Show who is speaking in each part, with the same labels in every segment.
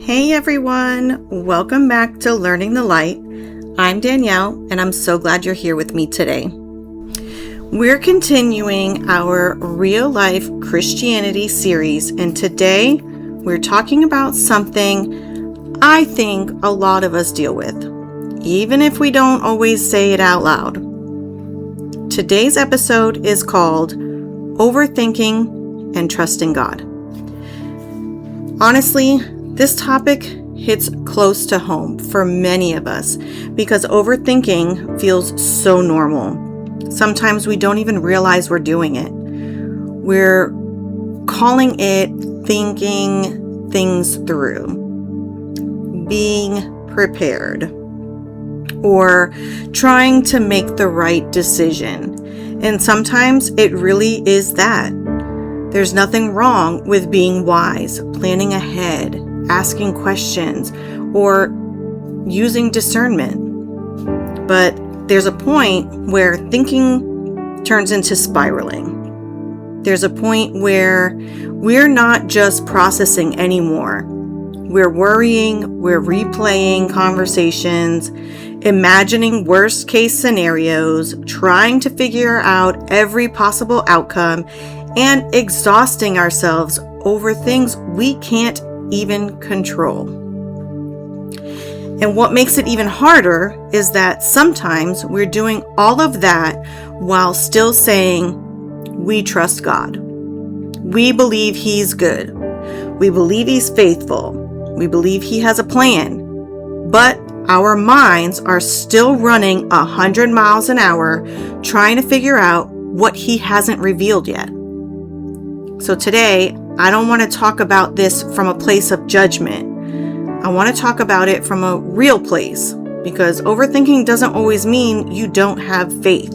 Speaker 1: Hey everyone, welcome back to Learning the Light. I'm Danielle and I'm so glad you're here with me today. We're continuing our real life Christianity series, and today we're talking about something I think a lot of us deal with, even if we don't always say it out loud. Today's episode is called Overthinking and Trusting God. Honestly, this topic hits close to home for many of us because overthinking feels so normal. Sometimes we don't even realize we're doing it. We're calling it thinking things through, being prepared, or trying to make the right decision. And sometimes it really is that. There's nothing wrong with being wise, planning ahead, asking questions, or using discernment. But there's a point where thinking turns into spiraling. There's a point where we're not just processing anymore. We're worrying, we're replaying conversations, imagining worst case scenarios, trying to figure out every possible outcome, and exhausting ourselves over things we can't even control. And what makes it even harder is that sometimes we're doing all of that while still saying, we trust God. We believe He's good. We believe He's faithful. We believe He has a plan. But our minds are still running 100 miles an hour trying to figure out what He hasn't revealed yet. So today, I don't want to talk about this from a place of judgment. I want to talk about it from a real place, because overthinking doesn't always mean you don't have faith.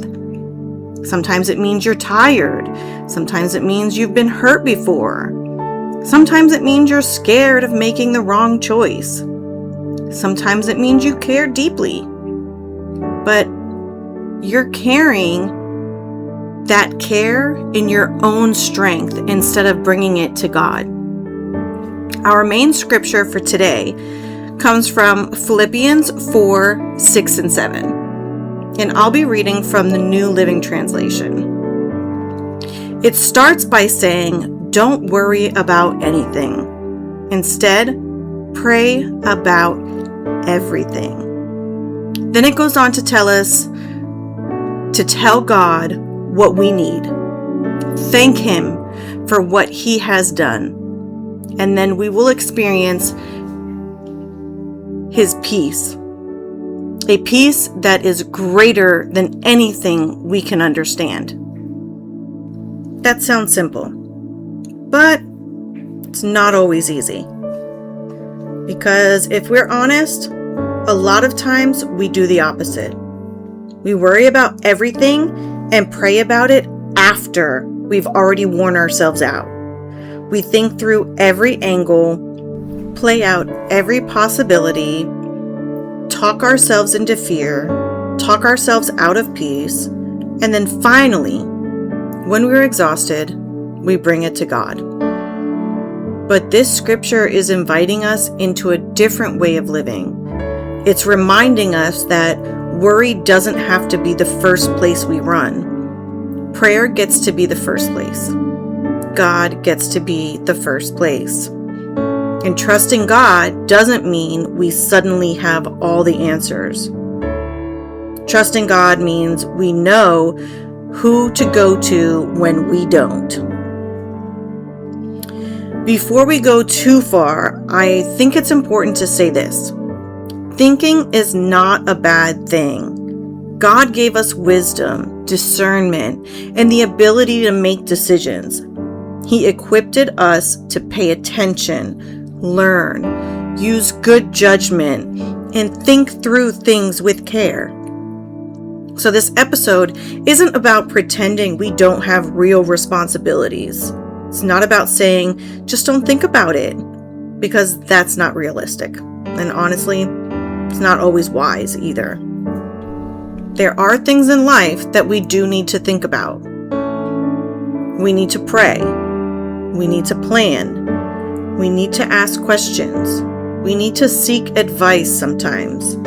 Speaker 1: Sometimes it means you're tired. Sometimes it means you've been hurt before. Sometimes it means you're scared of making the wrong choice. Sometimes it means you care deeply, but you're carrying that care in your own strength instead of bringing it to God. Our main scripture for today comes from Philippians 4, 6, and 7. And I'll be reading from the New Living Translation. It starts by saying, don't worry about anything. Instead, pray about everything. Then it goes on to tell us to tell God what we need. Thank Him for what He has done. And then we will experience His peace. A peace that is greater than anything we can understand. That sounds simple, but it's not always easy. Because if we're honest, a lot of times we do the opposite. We worry about everything and pray about it after we've already worn ourselves out. We think through every angle, play out every possibility, talk ourselves into fear, talk ourselves out of peace, and then finally, when we're exhausted, we bring it to God. But this scripture is inviting us into a different way of living. It's reminding us that worry doesn't have to be the first place we run. Prayer gets to be the first place. God gets to be the first place. And trusting God doesn't mean we suddenly have all the answers. Trusting God means we know who to go to when we don't. Before we go too far, I think it's important to say this. Thinking is not a bad thing. God gave us wisdom, discernment, and the ability to make decisions. He equipped us to pay attention, learn, use good judgment, and think through things with care. So this episode isn't about pretending we don't have real responsibilities. It's not about saying, just don't think about it, because that's not realistic. And honestly, it's not always wise either. There are things in life that we do need to think about. We need to pray. We need to plan. We need to ask questions. We need to seek advice sometimes.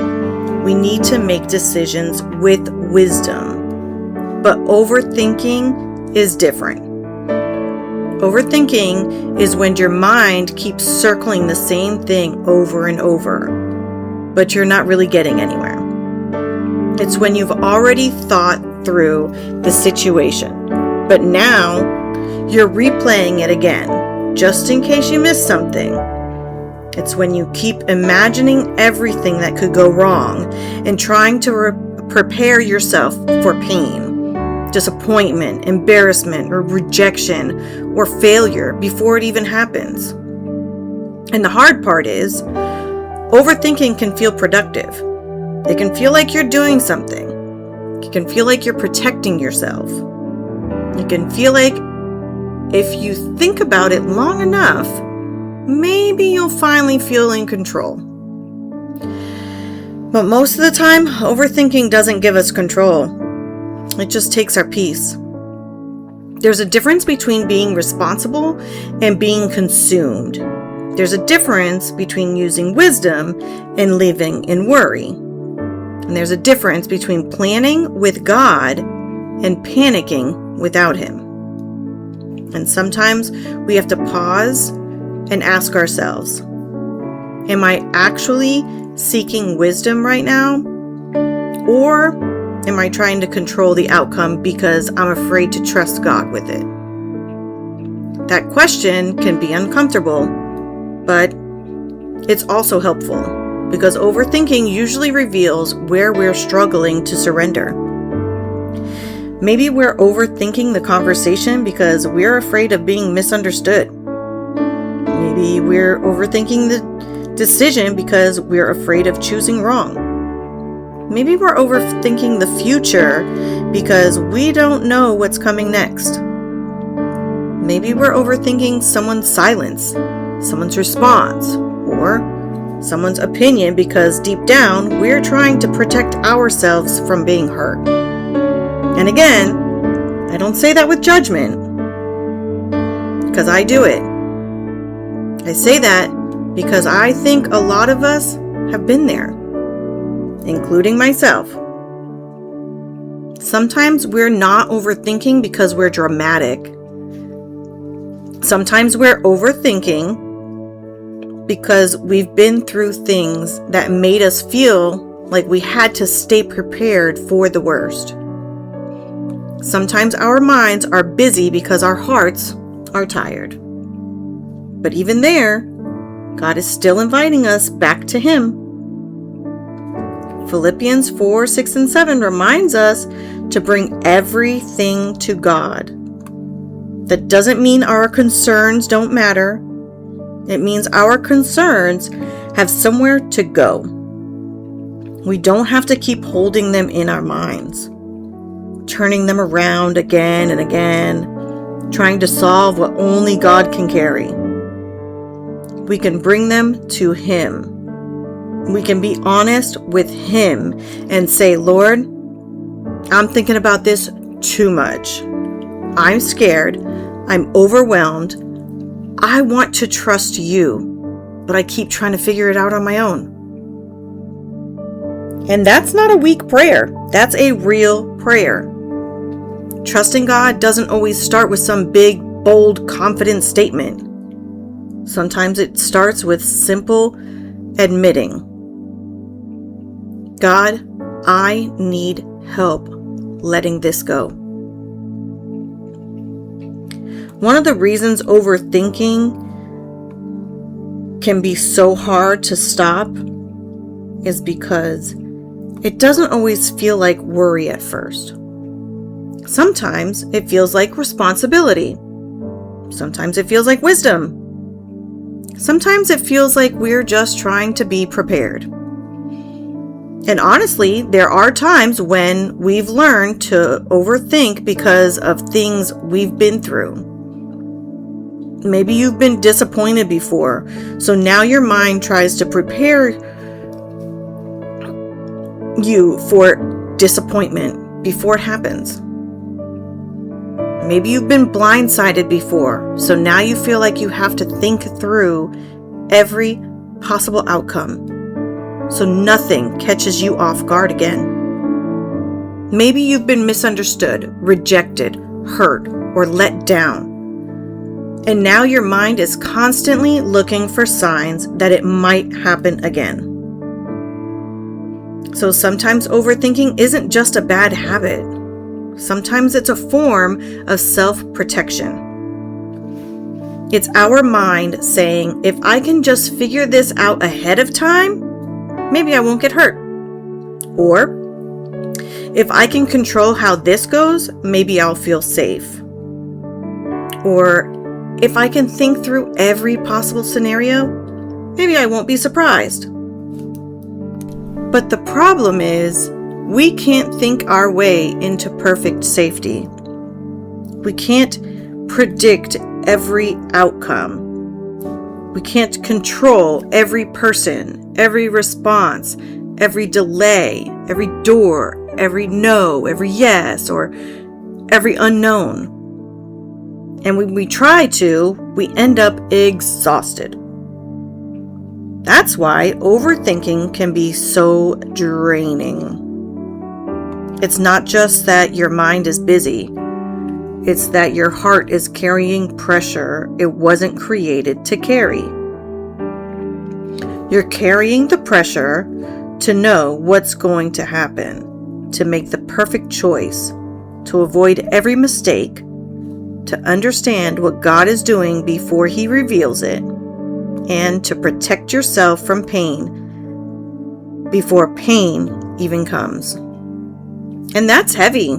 Speaker 1: We need to make decisions with wisdom. But overthinking is different. Overthinking is when your mind keeps circling the same thing over and over, but you're not really getting anywhere. It's when you've already thought through the situation, but now you're replaying it again, just in case you missed something. It's when you keep imagining everything that could go wrong and trying to prepare yourself for pain, disappointment, embarrassment, or rejection, or failure before it even happens. And the hard part is, overthinking can feel productive. It can feel like you're doing something. It can feel like you're protecting yourself. It can feel like if you think about it long enough, maybe you'll finally feel in control. But most of the time, overthinking doesn't give us control. It just takes our peace. There's a difference between being responsible and being consumed. There's a difference between using wisdom and living in worry. And there's a difference between planning with God and panicking without Him. And sometimes we have to pause and ask ourselves, am I actually seeking wisdom right now? Or am I trying to control the outcome because I'm afraid to trust God with it? That question can be uncomfortable, but it's also helpful because overthinking usually reveals where we're struggling to surrender. Maybe we're overthinking the conversation because we're afraid of being misunderstood. Maybe we're overthinking the decision because we're afraid of choosing wrong. Maybe we're overthinking the future because we don't know what's coming next. Maybe we're overthinking someone's silence, someone's response, or someone's opinion because deep down we're trying to protect ourselves from being hurt. And again, I don't say that with judgment, because I do it. I say that because I think a lot of us have been there, including myself. Sometimes we're not overthinking because we're dramatic. Sometimes we're overthinking because we've been through things that made us feel like we had to stay prepared for the worst. Sometimes our minds are busy because our hearts are tired. But even there, God is still inviting us back to Him. Philippians 4, 6, and 7 reminds us to bring everything to God. That doesn't mean our concerns don't matter. It means our concerns have somewhere to go. We don't have to keep holding them in our minds, turning them around again and again, trying to solve what only God can carry. We can bring them to Him. We can be honest with Him and say, Lord, I'm thinking about this too much. I'm scared. I'm overwhelmed. I want to trust You, but I keep trying to figure it out on my own. And that's not a weak prayer. That's a real prayer. Trusting God doesn't always start with some big, bold, confident statement. Sometimes it starts with simple admitting, God, I need help letting this go. One of the reasons overthinking can be so hard to stop is because it doesn't always feel like worry at first. Sometimes it feels like responsibility. Sometimes it feels like wisdom. Sometimes it feels like we're just trying to be prepared. And honestly, there are times when we've learned to overthink because of things we've been through. Maybe you've been disappointed before, so now your mind tries to prepare you for disappointment before it happens. Maybe you've been blindsided before, so now you feel like you have to think through every possible outcome so nothing catches you off guard again. Maybe you've been misunderstood, rejected, hurt, or let down. And now your mind is constantly looking for signs that it might happen again. So sometimes overthinking isn't just a bad habit. Sometimes it's a form of self-protection. It's our mind saying, if I can just figure this out ahead of time, maybe I won't get hurt. Or, if I can control how this goes, maybe I'll feel safe. Or, if I can think through every possible scenario, maybe I won't be surprised. But the problem is, we can't think our way into perfect safety. We can't predict every outcome. We can't control every person, every response, every delay, every door, every no, every yes, or every unknown. And when we try to, we end up exhausted. That's why overthinking can be so draining. It's not just that your mind is busy. It's that your heart is carrying pressure it wasn't created to carry. You're carrying the pressure to know what's going to happen, to make the perfect choice, to avoid every mistake, to understand what God is doing before He reveals it, and to protect yourself from pain before pain even comes. And that's heavy.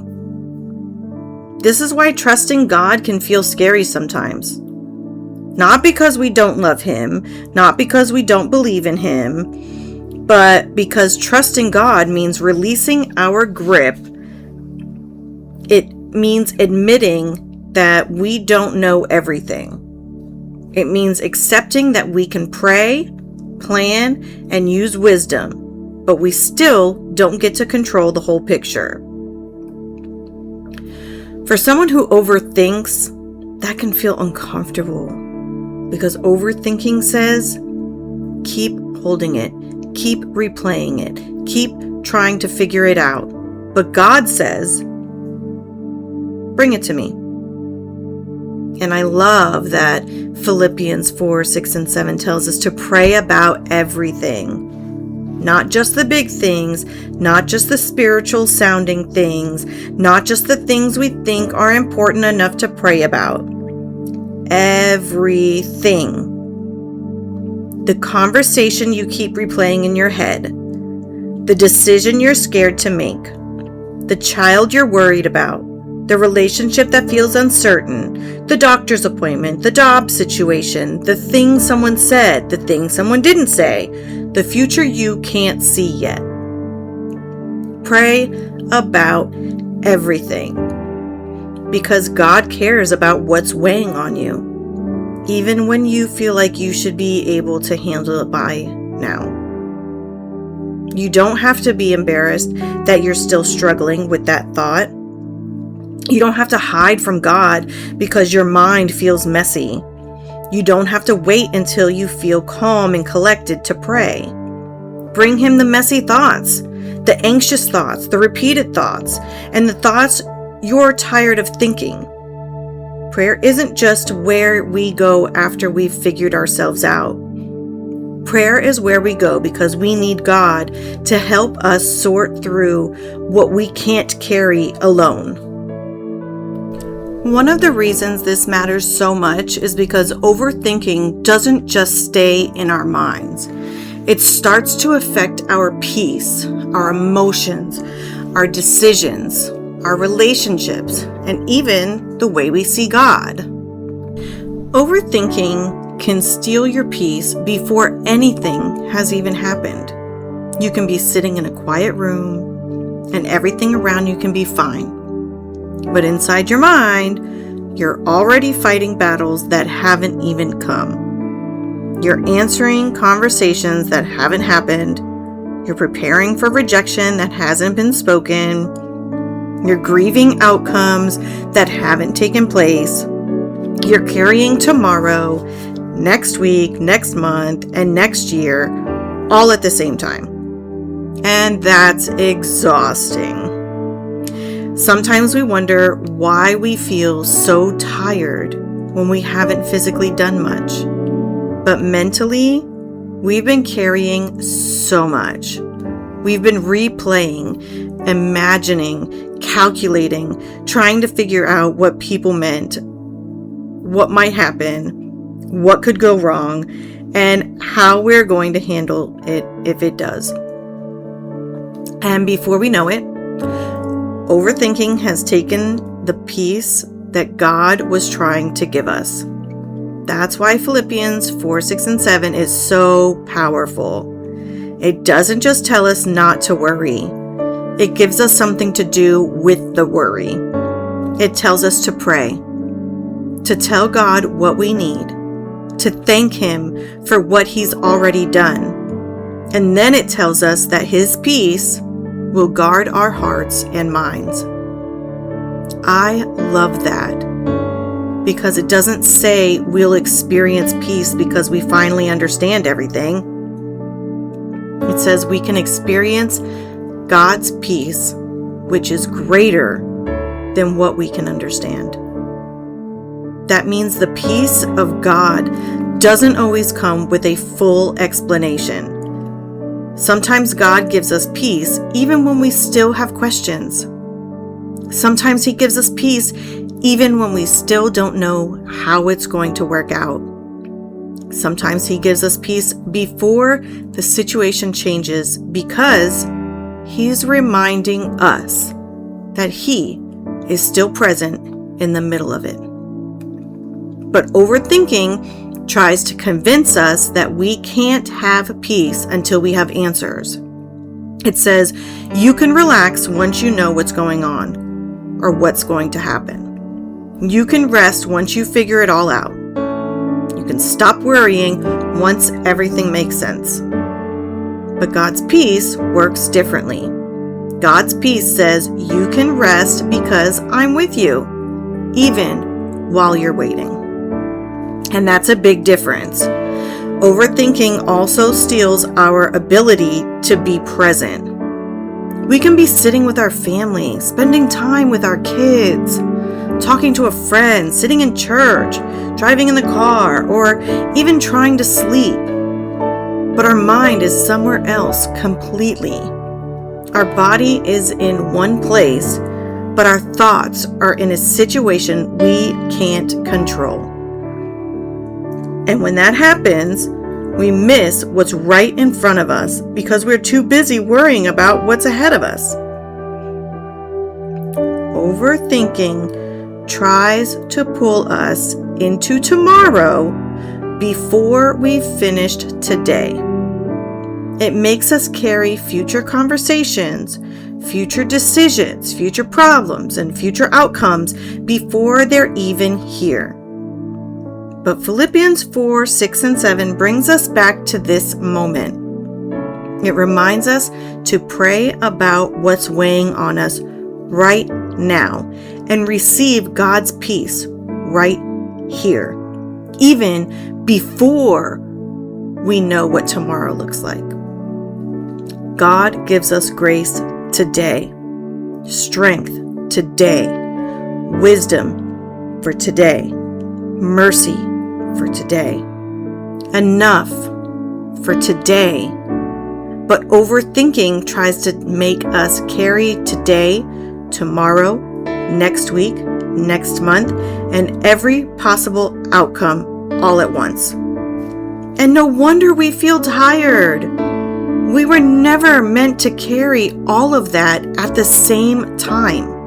Speaker 1: This is why trusting God can feel scary sometimes. Not because we don't love Him, not because we don't believe in Him, but because trusting God means releasing our grip. It means admitting that we don't know everything. It means accepting that we can pray, plan, and use wisdom, but we still don't get to control the whole picture. For someone who overthinks, that can feel uncomfortable because overthinking says, keep holding it, keep replaying it, keep trying to figure it out. But God says, bring it to me. And I love that Philippians 4:6-7 tells us to pray about everything. Not just the big things, not just the spiritual sounding things, not just the things we think are important enough to pray about. Everything. The conversation you keep replaying in your head, the decision you're scared to make, the child you're worried about, the relationship that feels uncertain, the doctor's appointment, the job situation, the thing someone said, the thing someone didn't say, the future you can't see yet. Pray about everything because God cares about what's weighing on you, even when you feel like you should be able to handle it by now. You don't have to be embarrassed that you're still struggling with that thought. You don't have to hide from God because your mind feels messy. You don't have to wait until you feel calm and collected to pray. Bring Him the messy thoughts, the anxious thoughts, the repeated thoughts, and the thoughts you're tired of thinking. Prayer isn't just where we go after we've figured ourselves out. Prayer is where we go because we need God to help us sort through what we can't carry alone. One of the reasons this matters so much is because overthinking doesn't just stay in our minds. It starts to affect our peace, our emotions, our decisions, our relationships, and even the way we see God. Overthinking can steal your peace before anything has even happened. You can be sitting in a quiet room and everything around you can be fine. But inside your mind, you're already fighting battles that haven't even come. You're answering conversations that haven't happened. You're preparing for rejection that hasn't been spoken. You're grieving outcomes that haven't taken place. You're carrying tomorrow next week, next month, and next year, all at the same time. And that's exhausting. Sometimes we wonder why we feel so tired when we haven't physically done much. But mentally, we've been carrying so much. We've been replaying, imagining, calculating, trying to figure out what people meant, what might happen, what could go wrong, and how we're going to handle it if it does. And before we know it, overthinking has taken the peace that God was trying to give us. That's why Philippians 4, 6, and 7 is so powerful. It doesn't just tell us not to worry. It gives us something to do with the worry. It tells us to pray, to tell God what we need, to thank Him for what He's already done. And then it tells us that His peace will guard our hearts and minds. I love that because it doesn't say we'll experience peace because we finally understand everything. It says we can experience God's peace, which is greater than what we can understand. That means the peace of God doesn't always come with a full explanation. Sometimes God gives us peace even when we still have questions. Sometimes He gives us peace even when we still don't know how it's going to work out. Sometimes He gives us peace before the situation changes because He's reminding us that He is still present in the middle of it. But overthinking tries to convince us that we can't have peace until we have answers. It says you can relax once you know what's going on or what's going to happen. You can rest once you figure it all out. You can stop worrying once everything makes sense. But God's peace works differently. God's peace says you can rest because I'm with you, even while you're waiting. And that's a big difference. Overthinking also steals our ability to be present. We can be sitting with our family, spending time with our kids, talking to a friend, sitting in church, driving in the car, or even trying to sleep. But our mind is somewhere else completely. Our body is in one place, but our thoughts are in a situation we can't control. And when that happens, we miss what's right in front of us because we're too busy worrying about what's ahead of us. Overthinking tries to pull us into tomorrow before we've finished today. It makes us carry future conversations, future decisions, future problems, and future outcomes before they're even here. But Philippians 4, 6, and 7 brings us back to this moment. It reminds us to pray about what's weighing on us right now and receive God's peace right here, even before we know what tomorrow looks like. God gives us grace today, strength today, wisdom for today, mercy for today, enough for today. But overthinking tries to make us carry today, tomorrow, next week, next month, and every possible outcome all at once. And no wonder we feel tired. We were never meant to carry all of that at the same time.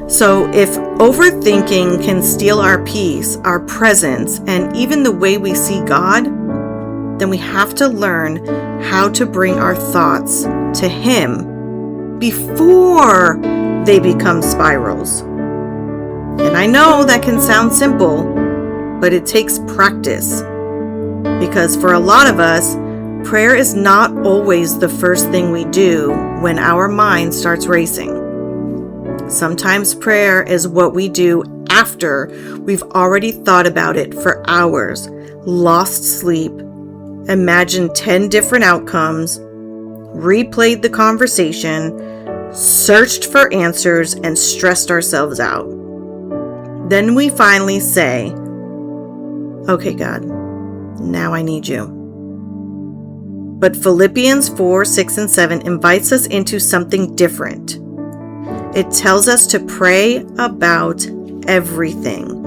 Speaker 1: So if overthinking can steal our peace, our presence, and even the way we see God, then we have to learn how to bring our thoughts to Him before they become spirals. And I know that can sound simple, but it takes practice. Because for a lot of us, prayer is not always the first thing we do when our mind starts racing. Sometimes prayer is what we do after we've already thought about it for hours, lost sleep, imagined 10 different outcomes, replayed the conversation, searched for answers, and stressed ourselves out. Then we finally say, "Okay, God, now I need you." But Philippians 4, 6, and 7 invites us into something different. It tells us to pray about everything.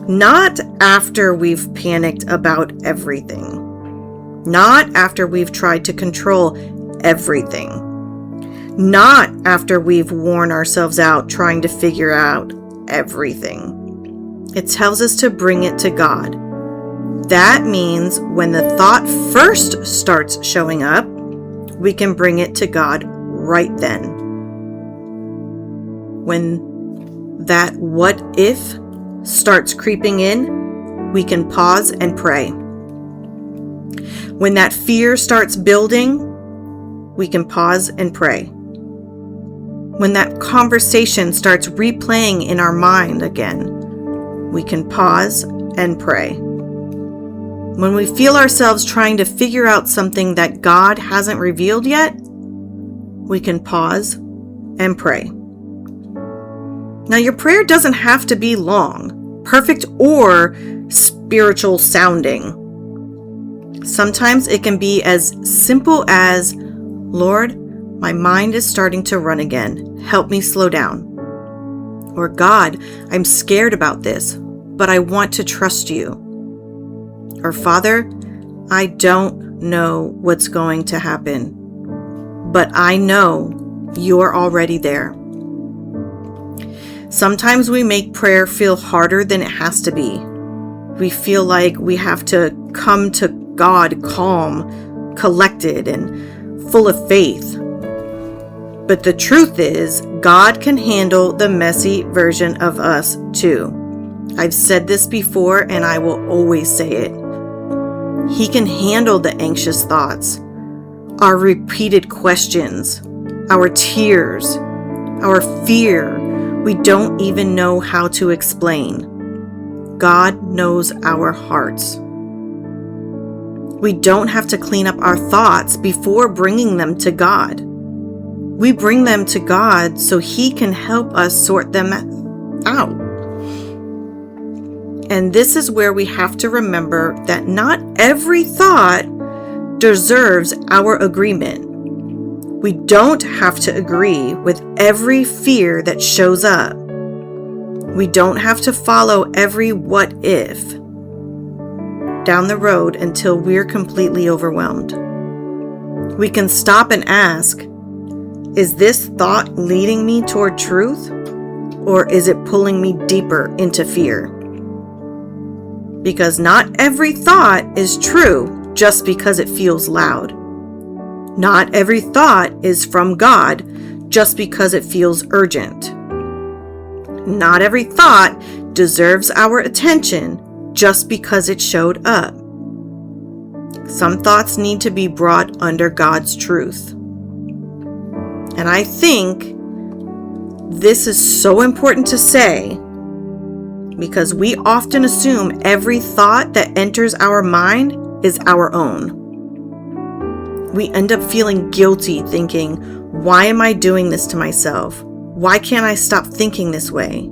Speaker 1: Not after we've panicked about everything. Not after we've tried to control everything. Not after we've worn ourselves out trying to figure out everything. It tells us to bring it to God. That means when the thought first starts showing up, we can bring it to God right then. When that what if starts creeping in, we can pause and pray. When that fear starts building, we can pause and pray. When that conversation starts replaying in our mind again, we can pause and pray. When we feel ourselves trying to figure out something that God hasn't revealed yet, we can pause and pray. Now, your prayer doesn't have to be long, perfect, or spiritual sounding. Sometimes it can be as simple as, "Lord, my mind is starting to run again. Help me slow down." Or, "God, I'm scared about this, but I want to trust you." Or, "Father, I don't know what's going to happen, but I know you're already there." Sometimes we make prayer feel harder than it has to be. We feel like we have to come to God calm, collected, and full of faith. But the truth is, God can handle the messy version of us too. I've said this before and I will always say it. He can handle the anxious thoughts, our repeated questions, our tears, our fear we don't even know how to explain. God knows our hearts. We don't have to clean up our thoughts before bringing them to God. We bring them to God so He can help us sort them out. And this is where we have to remember that not every thought deserves our agreement. We don't have to agree with every fear that shows up. We don't have to follow every what if down the road until we're completely overwhelmed. We can stop and ask, is this thought leading me toward truth, or is it pulling me deeper into fear? Because not every thought is true just because it feels loud. Not every thought is from God just because it feels urgent. Not every thought deserves our attention just because it showed up. Some thoughts need to be brought under God's truth. And I think this is so important to say because we often assume every thought that enters our mind is our own. We end up feeling guilty thinking, why am I doing this to myself? Why can't I stop thinking this way?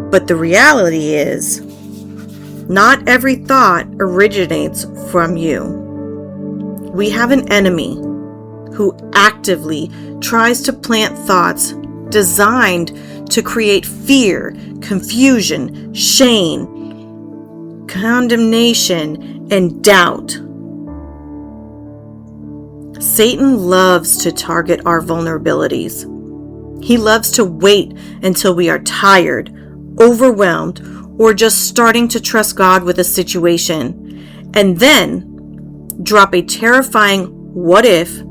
Speaker 1: But the reality is, not every thought originates from you. We have an enemy who actively tries to plant thoughts designed to create fear, confusion, shame, condemnation, and doubt. Satan loves to target our vulnerabilities. He loves to wait until we are tired, overwhelmed, or just starting to trust God with a situation, and then drop a terrifying what if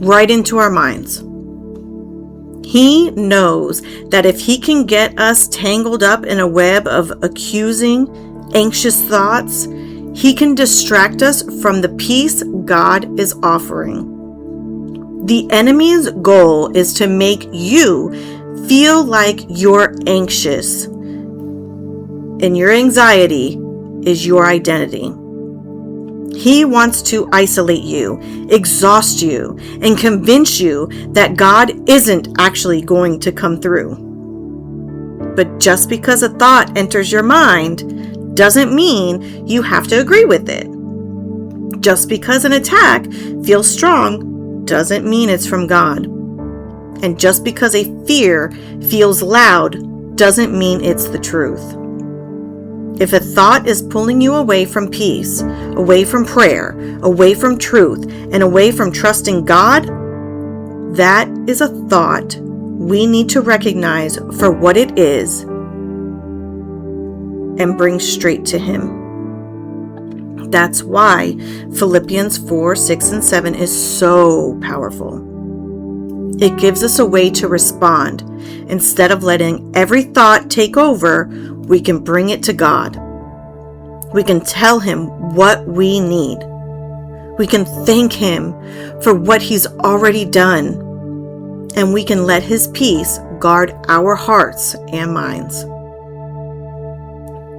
Speaker 1: right into our minds. He knows that if he can get us tangled up in a web of accusing, anxious thoughts, he can distract us from the peace God is offering. The enemy's goal is to make you feel like you're anxious, and your anxiety is your identity. He wants to isolate you, exhaust you, and convince you that God isn't actually going to come through. But just because a thought enters your mind doesn't mean you have to agree with it. Just because an attack feels strong doesn't mean it's from God. And just because a fear feels loud doesn't mean it's the truth. If a thought is pulling you away from peace, away from prayer, away from truth, and away from trusting God, that is a thought we need to recognize for what it is and bring straight to Him. That's why Philippians 4, 6, and 7 is so powerful. It gives us a way to respond. Instead of letting every thought take over, we can bring it to God. We can tell Him what we need. We can thank Him for what He's already done. And we can let His peace guard our hearts and minds.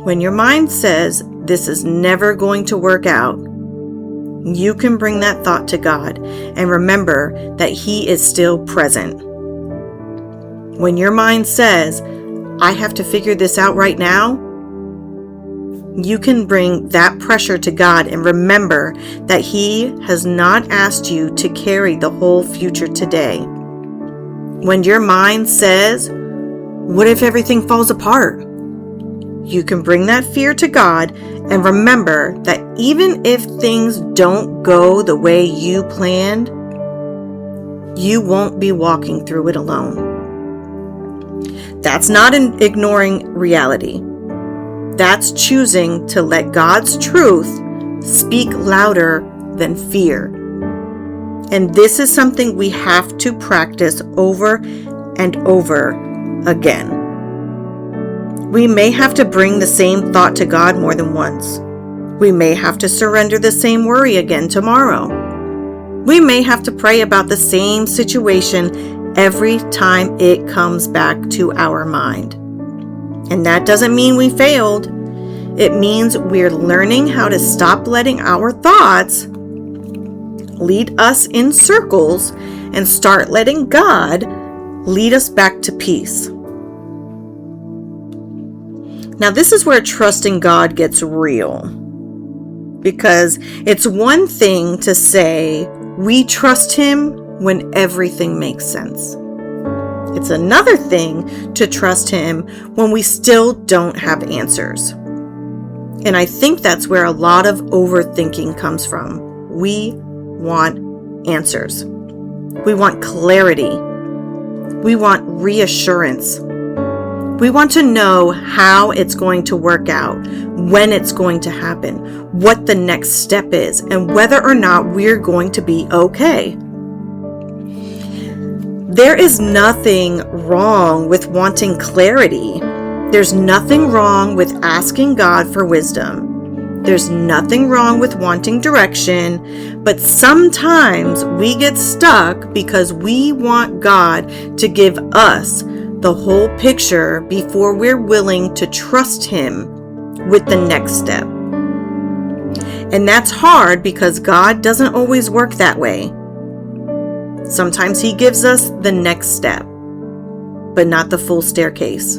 Speaker 1: When your mind says this is never going to work out, you can bring that thought to God and remember that He is still present. When your mind says, I have to figure this out right now, you can bring that pressure to God and remember that He has not asked you to carry the whole future today. When your mind says, what if everything falls apart? You can bring that fear to God and remember that even if things don't go the way you planned, you won't be walking through it alone. That's not ignoring reality. That's choosing to let God's truth speak louder than fear. And this is something we have to practice over and over again. We may have to bring the same thought to God more than once. We may have to surrender the same worry again tomorrow. We may have to pray about the same situation every time it comes back to our mind. And that doesn't mean we failed. It means we're learning how to stop letting our thoughts lead us in circles and start letting God lead us back to peace. Now, this is where trusting God gets real, because it's one thing to say we trust Him when everything makes sense. It's another thing to trust Him when we still don't have answers. And I think that's where a lot of overthinking comes from. We want answers. We want clarity. We want reassurance. We want to know how it's going to work out, when it's going to happen, what the next step is, and whether or not we're going to be okay. There is nothing wrong with wanting clarity. There's nothing wrong with asking God for wisdom. There's nothing wrong with wanting direction, but sometimes we get stuck because we want God to give us the whole picture before we're willing to trust Him with the next step. And that's hard because God doesn't always work that way. Sometimes He gives us the next step, but not the full staircase.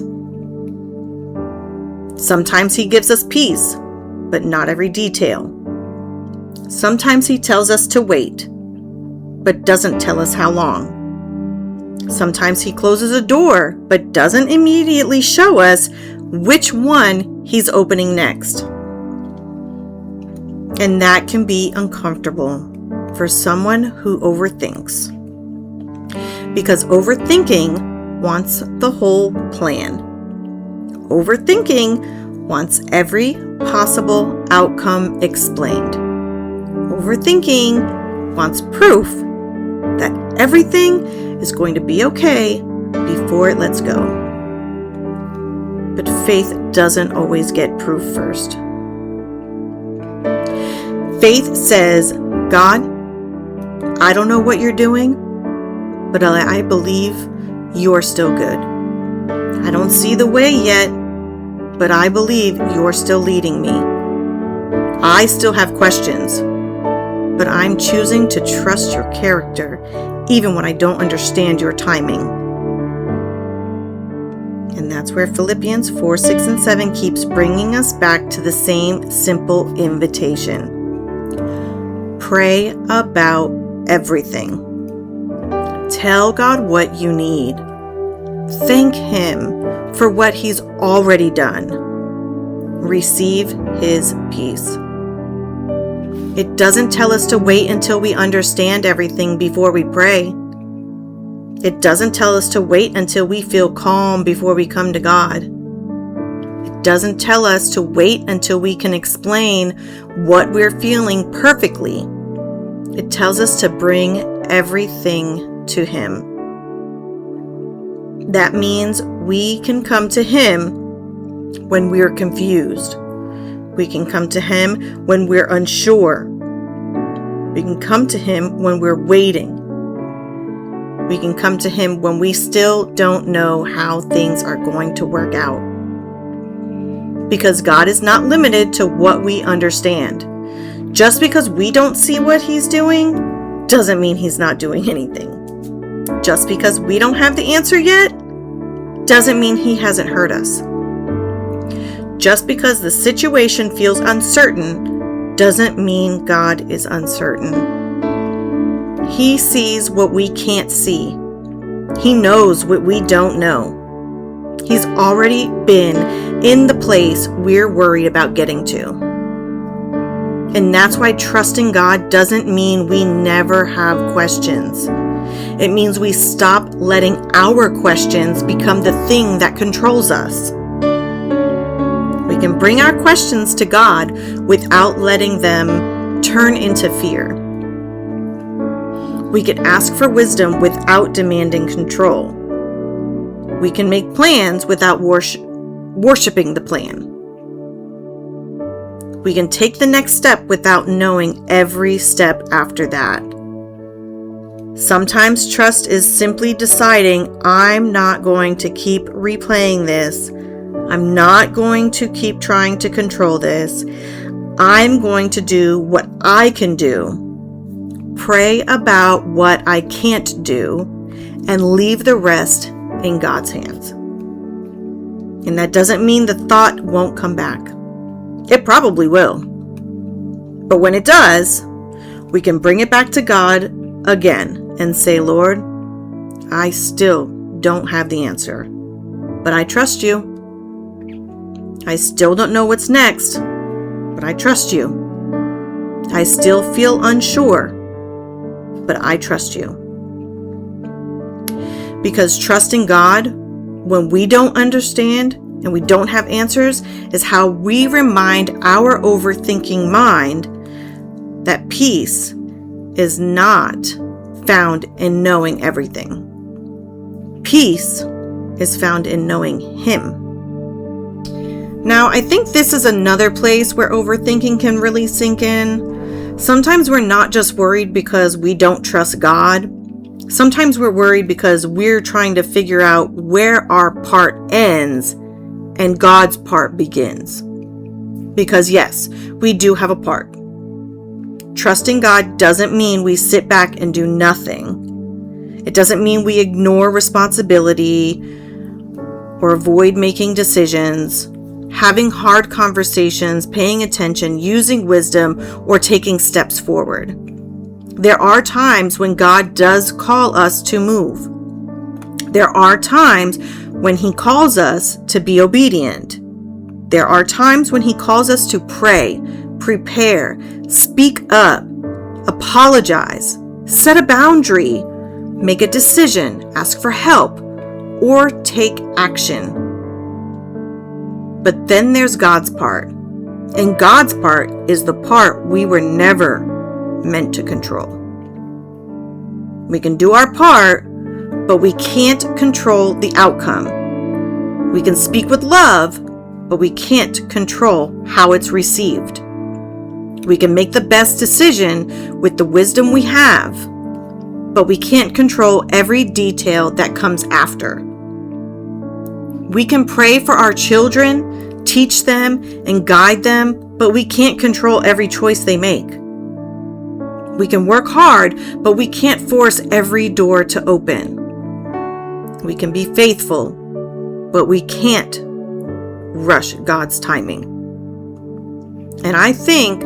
Speaker 1: Sometimes He gives us peace, but not every detail. Sometimes He tells us to wait, but doesn't tell us how long. Sometimes He closes a door, but doesn't immediately show us which one He's opening next. And that can be uncomfortable for someone who overthinks. Because overthinking wants the whole plan. Overthinking wants every possible outcome explained. Overthinking wants proof that everything is going to be okay before it lets go. But faith doesn't always get proof first. Faith says, God, I don't know what you're doing, but I believe you're still good. I don't see the way yet, but I believe you're still leading me. I still have questions, but I'm choosing to trust your character, even when I don't understand your timing. And that's where Philippians 4, 6, and 7 keeps bringing us back to the same simple invitation. Pray about everything. Tell God what you need. Thank Him for what He's already done. Receive His peace. It doesn't tell us to wait until we understand everything before we pray. It doesn't tell us to wait until we feel calm before we come to God. It doesn't tell us to wait until we can explain what we're feeling perfectly. It tells us to bring everything to Him. That means we can come to Him when we're confused. We can come to Him when we're unsure. We can come to Him when we're waiting. We can come to Him when we still don't know how things are going to work out. Because God is not limited to what we understand. Just because we don't see what He's doing doesn't mean He's not doing anything. Just because we don't have the answer yet doesn't mean He hasn't heard us. Just because the situation feels uncertain doesn't mean God is uncertain. He sees what we can't see. He knows what we don't know. He's already been in the place we're worried about getting to. And that's why trusting God doesn't mean we never have questions. It means we stop letting our questions become the thing that controls us. We can bring our questions to God without letting them turn into fear. We can ask for wisdom without demanding control. We can make plans without worshiping the plan. We can take the next step without knowing every step after that. Sometimes trust is simply deciding, I'm not going to keep replaying this. I'm not going to keep trying to control this. I'm going to do what I can do. Pray about what I can't do and leave the rest in God's hands. And that doesn't mean the thought won't come back. It probably will. But when it does, we can bring it back to God again and say, Lord, I still don't have the answer, but I trust you. I still don't know what's next, but I trust you. I still feel unsure, but I trust you. Because trusting God when we don't understand and we don't have answers is how we remind our overthinking mind that peace is not found in knowing everything. Peace is found in knowing Him. Now, I think this is another place where overthinking can really sink in. Sometimes we're not just worried because we don't trust God. Sometimes we're worried because we're trying to figure out where our part ends and God's part begins. Because yes, we do have a part. Trusting God doesn't mean we sit back and do nothing. It doesn't mean we ignore responsibility or avoid making decisions, having hard conversations, paying attention, using wisdom, or taking steps forward. There are times when God does call us to move. There are times when He calls us to be obedient. There are times when He calls us to pray, prepare, speak up, apologize, set a boundary, make a decision, ask for help, or take action. But then there's God's part. And God's part is the part we were never meant to control. We can do our part, but we can't control the outcome. We can speak with love, but we can't control how it's received. We can make the best decision with the wisdom we have, but we can't control every detail that comes after. We can pray for our children, teach them, and guide them, but we can't control every choice they make. We can work hard, but we can't force every door to open. We can be faithful, but we can't rush God's timing. And I think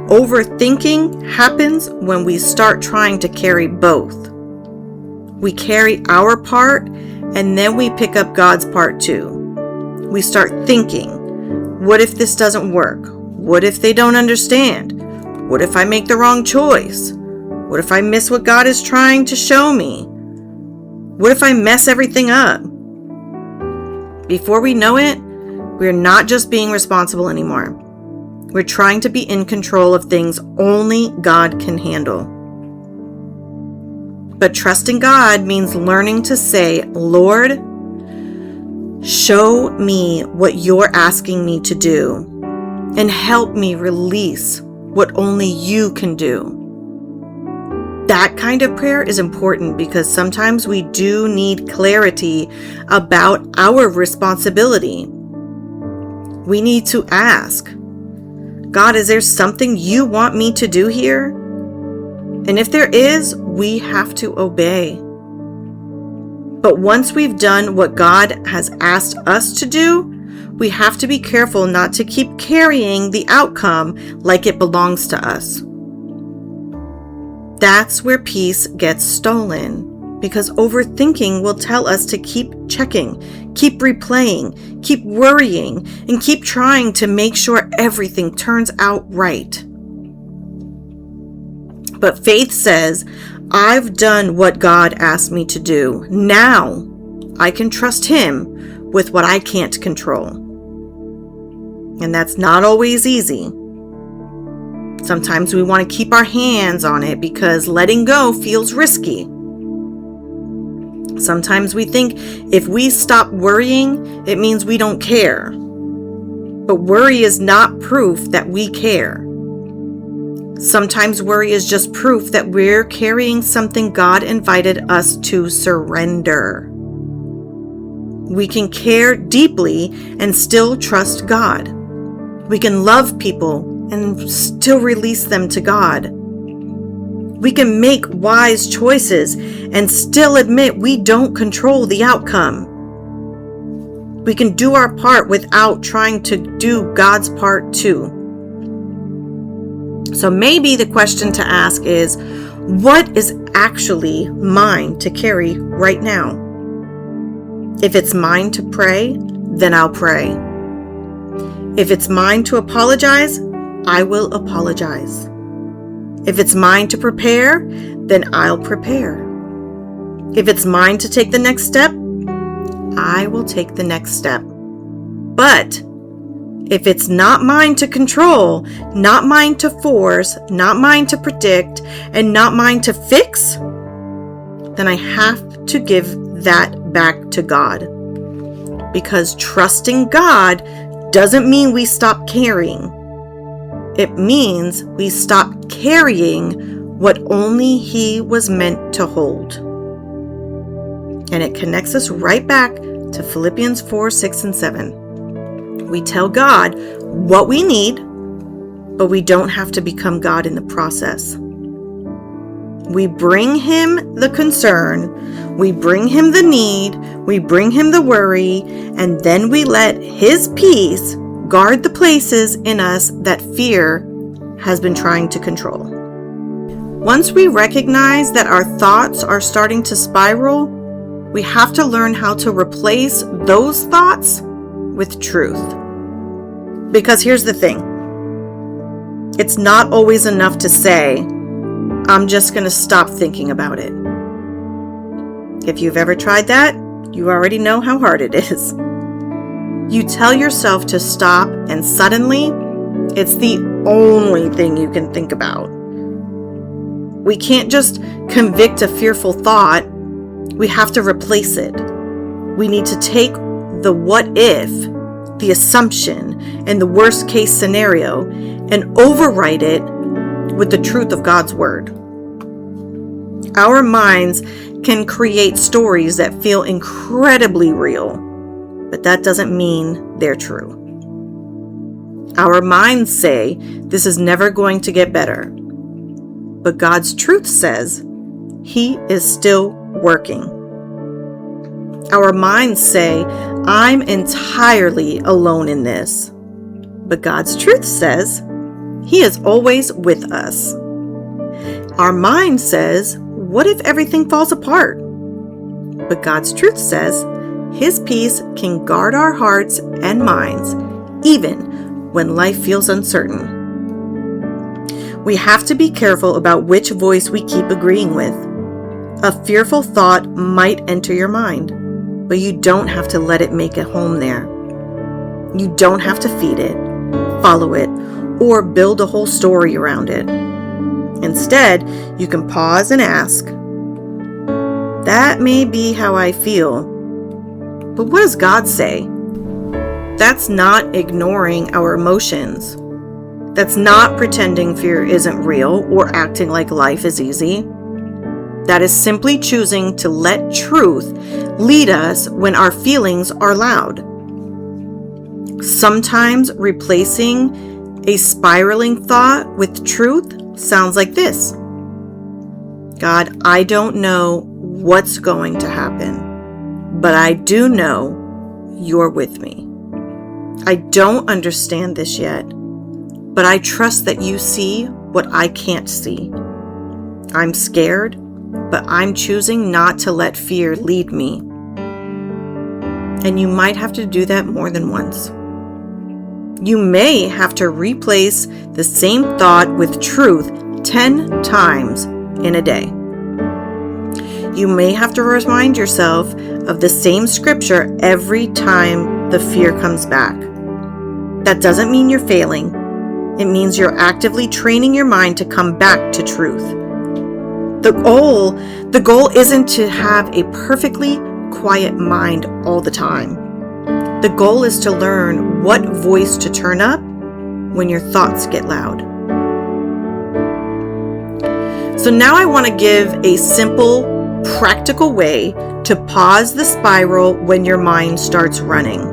Speaker 1: overthinking happens when we start trying to carry both. We carry our part, and then we pick up God's part too. We start thinking, what if this doesn't work? What if they don't understand? What if I make the wrong choice? What if I miss what God is trying to show me? What if I mess everything up? Before we know it, we're not just being responsible anymore. We're trying to be in control of things only God can handle. But trusting God means learning to say, Lord, show me what you're asking me to do, and help me release what only you can do. That kind of prayer is important because sometimes we do need clarity about our responsibility. We need to ask, God, is there something you want me to do here? And if there is, we have to obey. But once we've done what God has asked us to do, we have to be careful not to keep carrying the outcome like it belongs to us. That's where peace gets stolen, because overthinking will tell us to keep checking, keep replaying, keep worrying, and keep trying to make sure everything turns out right. But faith says, I've done what God asked me to do. Now I can trust Him with what I can't control. And that's not always easy. Sometimes we want to keep our hands on it because letting go feels risky. Sometimes we think if we stop worrying, it means we don't care. But worry is not proof that we care. Sometimes worry is just proof that we're carrying something God invited us to surrender. We can care deeply and still trust God. We can love people and still release them to God. We can make wise choices and still admit we don't control the outcome. We can do our part without trying to do God's part too. So maybe the question to ask is, what is actually mine to carry right now? If it's mine to pray, then I'll pray. If it's mine to apologize, I will apologize. If it's mine to prepare, then I'll prepare. If it's mine to take the next step, I will take the next step. But if it's not mine to control, not mine to force, not mine to predict, and not mine to fix, then I have to give that back to God. Because trusting God doesn't mean we stop caring. It means we stop carrying what only He was meant to hold. And it connects us right back to Philippians 4, 6, and 7. We tell God what we need, but we don't have to become God in the process. We bring Him the concern, we bring Him the need, we bring Him the worry, and then we let His peace guard the places in us that fear has been trying to control. Once we recognize that our thoughts are starting to spiral, we have to learn how to replace those thoughts with truth. Because here's the thing. It's not always enough to say, I'm just going to stop thinking about it. If you've ever tried that, you already know how hard it is. You tell yourself to stop, and suddenly, it's the only thing you can think about. We can't just convict a fearful thought. We have to replace it. We need to take the what if, the assumption, and the worst case scenario and overwrite it with the truth of God's word. Our minds can create stories that feel incredibly real, but that doesn't mean they're true. Our minds say this is never going to get better. But God's truth says He is still working. Our minds say, I'm entirely alone in this. But God's truth says He is always with us. Our mind says, what if everything falls apart? But God's truth says His peace can guard our hearts and minds, even when life feels uncertain. We have to be careful about which voice we keep agreeing with. A fearful thought might enter your mind, but you don't have to let it make a home there. You don't have to feed it, follow it, or build a whole story around it. Instead, you can pause and ask, that may be how I feel, but what does God say? That's not ignoring our emotions. That's not pretending fear isn't real or acting like life is easy. That is simply choosing to let truth lead us when our feelings are loud. Sometimes replacing a spiraling thought with truth sounds like this. God, I don't know what's going to happen, but I do know you're with me. I don't understand this yet, but I trust that you see what I can't see. I'm scared, but I'm choosing not to let fear lead me. And you might have to do that more than once. You may have to replace the same thought with truth 10 times in a day. You may have to remind yourself of the same scripture every time the fear comes back. That doesn't mean you're failing. It means you're actively training your mind to come back to truth. The goal isn't to have a perfectly quiet mind all the time. The goal is to learn what voice to turn up when your thoughts get loud. So now I want to give a simple, practical way to pause the spiral when your mind starts running.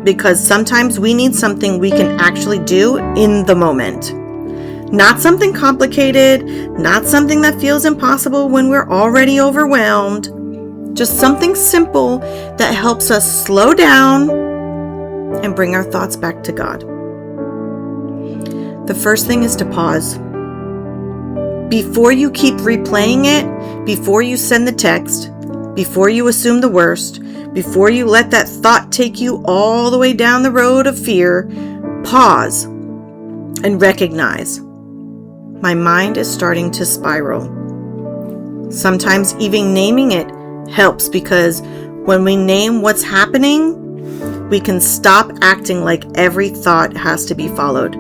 Speaker 1: Because sometimes we need something we can actually do in the moment. Not something complicated, not something that feels impossible when we're already overwhelmed. Just something simple that helps us slow down and bring our thoughts back to God. The first thing is to pause. Before you keep replaying it, before you send the text, before you assume the worst, before you let that thought take you all the way down the road of fear, pause and recognize, my mind is starting to spiral. Sometimes even naming it helps, because when we name what's happening, we can stop acting like every thought has to be followed.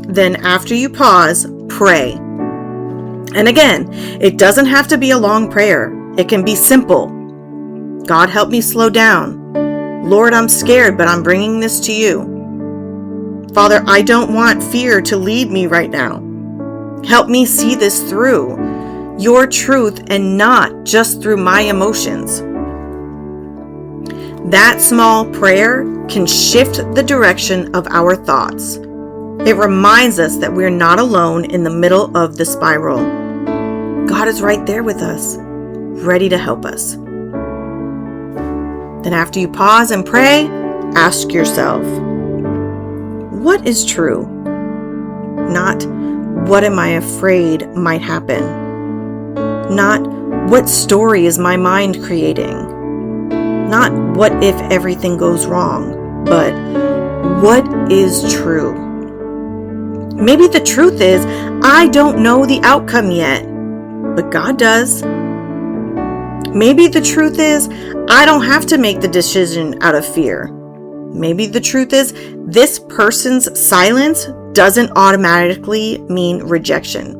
Speaker 1: Then after you pause, pray. And again, it doesn't have to be a long prayer. It can be simple. God, help me slow down. Lord, I'm scared, but I'm bringing this to you. Father, I don't want fear to lead me right now. Help me see this through your truth and not just through my emotions. That small prayer can shift the direction of our thoughts. It reminds us that we're not alone in the middle of the spiral. God is right there with us, ready to help us. Then after you pause and pray, ask yourself, what is true? Not what am I afraid might happen? Not what story is my mind creating? Not what if everything goes wrong, but what is true? Maybe the truth is, I don't know the outcome yet, but God does. Maybe the truth is, I don't have to make the decision out of fear. Maybe the truth is, this person's silence doesn't automatically mean rejection.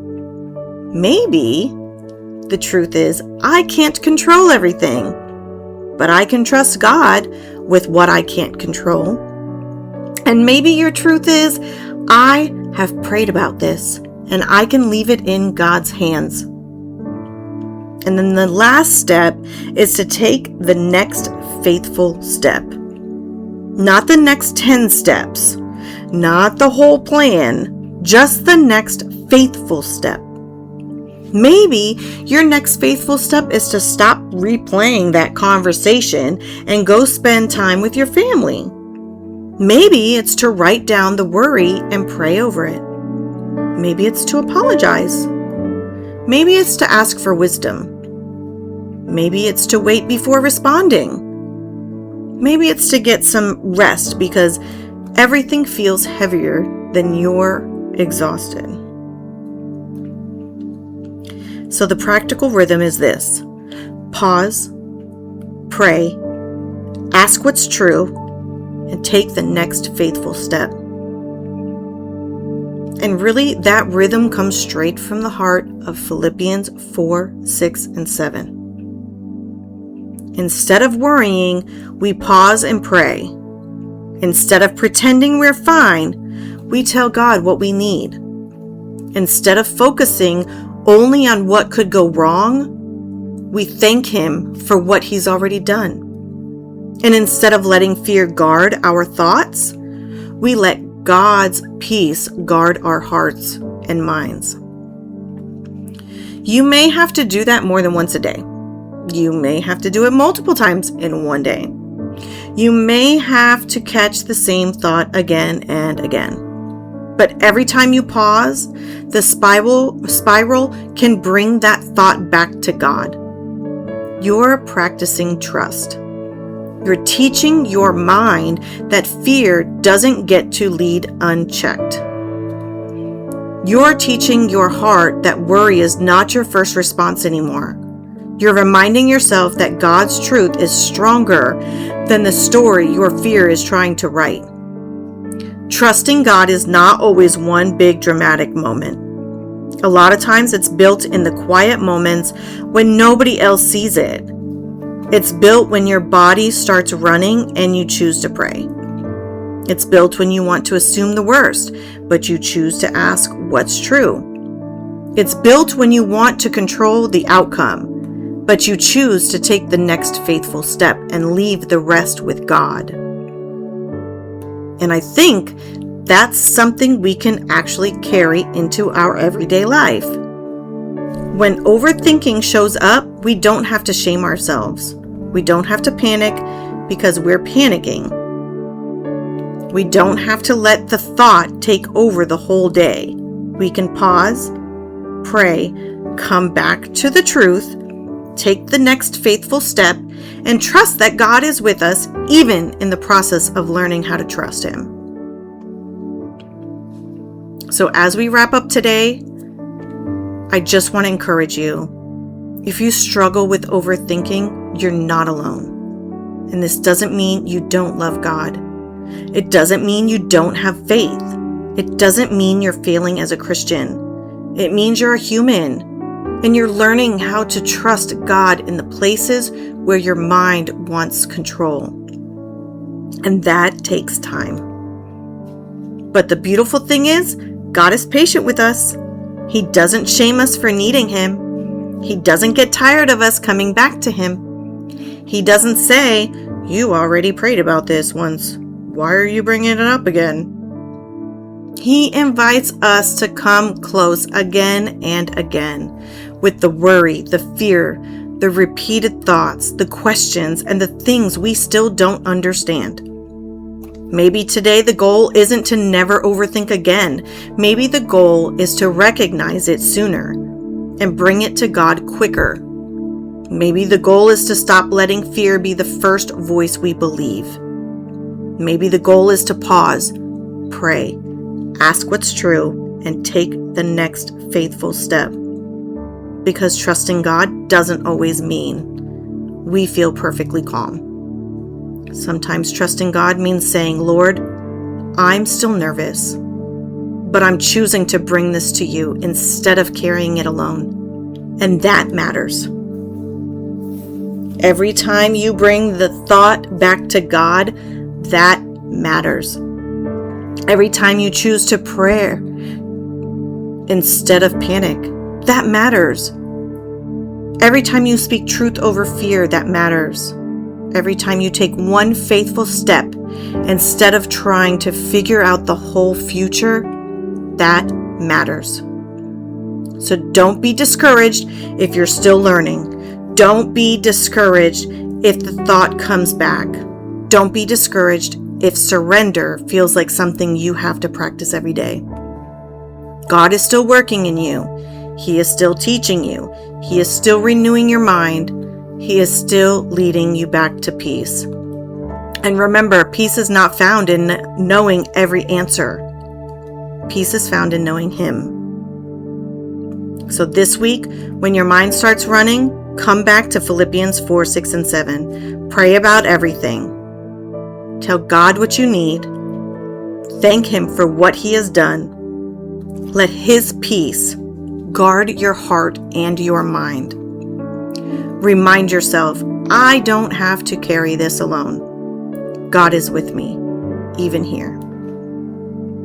Speaker 1: Maybe the truth is, I can't control everything, but I can trust God with what I can't control. And maybe your truth is, I have prayed about this and I can leave it in God's hands. And then the last step is to take the next faithful step. Not the next 10 steps, not the whole plan, just the next faithful step. Maybe your next faithful step is to stop replaying that conversation and go spend time with your family. Maybe it's to write down the worry and pray over it. Maybe it's to apologize. Maybe it's to ask for wisdom. Maybe it's to wait before responding. Maybe it's to get some rest because everything feels heavier than you're exhausted. So the practical rhythm is this: pause, pray, ask what's true, and take the next faithful step. And really, that rhythm comes straight from the heart of Philippians 4, 6, and 7. Instead of worrying, we pause and pray. Instead of pretending we're fine, we tell God what we need. Instead of focusing only on what could go wrong, we thank Him for what He's already done. And instead of letting fear guard our thoughts, we let God's peace guard our hearts and minds. You may have to do that more than once a day. You may have to do it multiple times in one day. You may have to catch the same thought again and again. But every time you pause, the spiral can bring that thought back to God. You're practicing trust. You're teaching your mind that fear doesn't get to lead unchecked. You're teaching your heart that worry is not your first response anymore. You're reminding yourself that God's truth is stronger than the story your fear is trying to write. Trusting God is not always one big dramatic moment. A lot of times it's built in the quiet moments when nobody else sees it. It's built when your body starts running and you choose to pray. It's built when you want to assume the worst, but you choose to ask what's true. It's built when you want to control the outcome, but you choose to take the next faithful step and leave the rest with God. And I think that's something we can actually carry into our everyday life. When overthinking shows up, we don't have to shame ourselves. We don't have to panic because we're panicking. We don't have to let the thought take over the whole day. We can pause, pray, come back to the truth, take the next faithful step, and trust that God is with us even in the process of learning how to trust Him. So as we wrap up today, I just want to encourage you. If you struggle with overthinking, you're not alone. And this doesn't mean you don't love God. It doesn't mean you don't have faith. It doesn't mean you're failing as a Christian. It means you're a human. And you're learning how to trust God in the places where your mind wants control. And that takes time. But the beautiful thing is, God is patient with us. He doesn't shame us for needing Him. He doesn't get tired of us coming back to Him. He doesn't say, "You already prayed about this once. Why are you bringing it up again?" He invites us to come close again and again with the worry, the fear, the repeated thoughts, the questions, and the things we still don't understand. Maybe today the goal isn't to never overthink again. Maybe the goal is to recognize it sooner and bring it to God quicker. Maybe the goal is to stop letting fear be the first voice we believe. Maybe the goal is to pause, pray, ask what's true, and take the next faithful step. Because trusting God doesn't always mean we feel perfectly calm. Sometimes trusting God means saying, "Lord, I'm still nervous, but I'm choosing to bring this to you instead of carrying it alone." And that matters. Every time you bring the thought back to God, that matters. Every time you choose to pray instead of panic, that matters. Every time you speak truth over fear, that matters. Every time you take one faithful step instead of trying to figure out the whole future, that matters. So don't be discouraged if you're still learning. Don't be discouraged if the thought comes back. Don't be discouraged if surrender feels like something you have to practice every day. God is still working in you. He is still teaching you. He is still renewing your mind. He is still leading you back to peace. And remember, peace is not found in knowing every answer. Peace is found in knowing Him. So this week, when your mind starts running, come back to Philippians 4, 6, and 7. Pray about everything. Tell God what you need. Thank Him for what He has done. Let His peace guard your heart and your mind. Remind yourself, I don't have to carry this alone. God is with me, even here.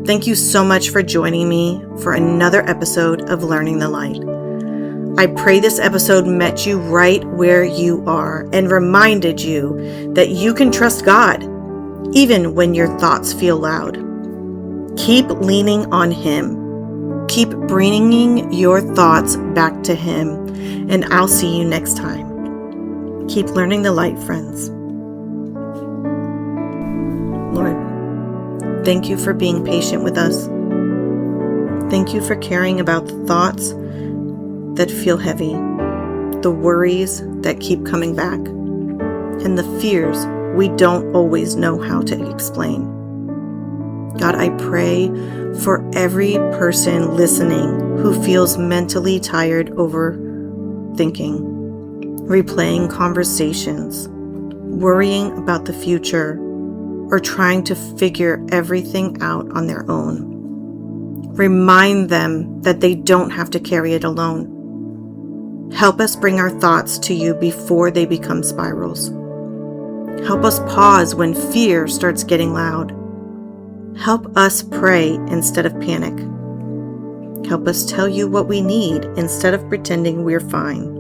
Speaker 1: Thank you so much for joining me for another episode of Learning the Light. I pray this episode met you right where you are and reminded you that you can trust God, even when your thoughts feel loud. Keep leaning on Him. Keep bringing your thoughts back to Him, and I'll see you next time. Keep learning the light, friends. Lord, thank you for being patient with us. Thank you for caring about the thoughts that feel heavy, the worries that keep coming back, and the fears we don't always know how to explain. God, I pray for every person listening who feels mentally tired overthinking, replaying conversations, worrying about the future, or trying to figure everything out on their own. Remind them that they don't have to carry it alone. Help us bring our thoughts to you before they become spirals. Help us pause when fear starts getting loud. Help us pray instead of panic. Help us tell you what we need instead of pretending we're fine.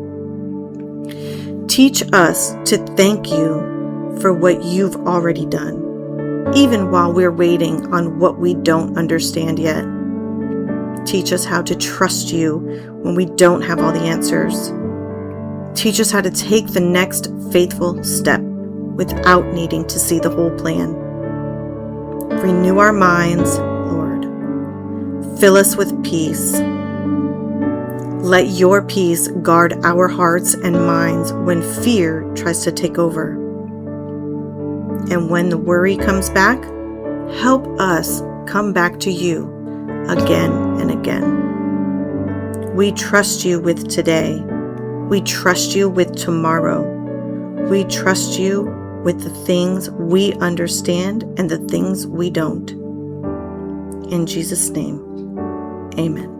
Speaker 1: Teach us to thank you for what you've already done, even while we're waiting on what we don't understand yet. Teach us how to trust you when we don't have all the answers. Teach us how to take the next faithful step without needing to see the whole plan. Renew our minds, Lord. Fill us with peace. Let your peace guard our hearts and minds when fear tries to take over. And when the worry comes back, help us come back to you again and again. We trust you with today. We trust you with tomorrow. We trust you with the things we understand and the things we don't. In Jesus' name, amen.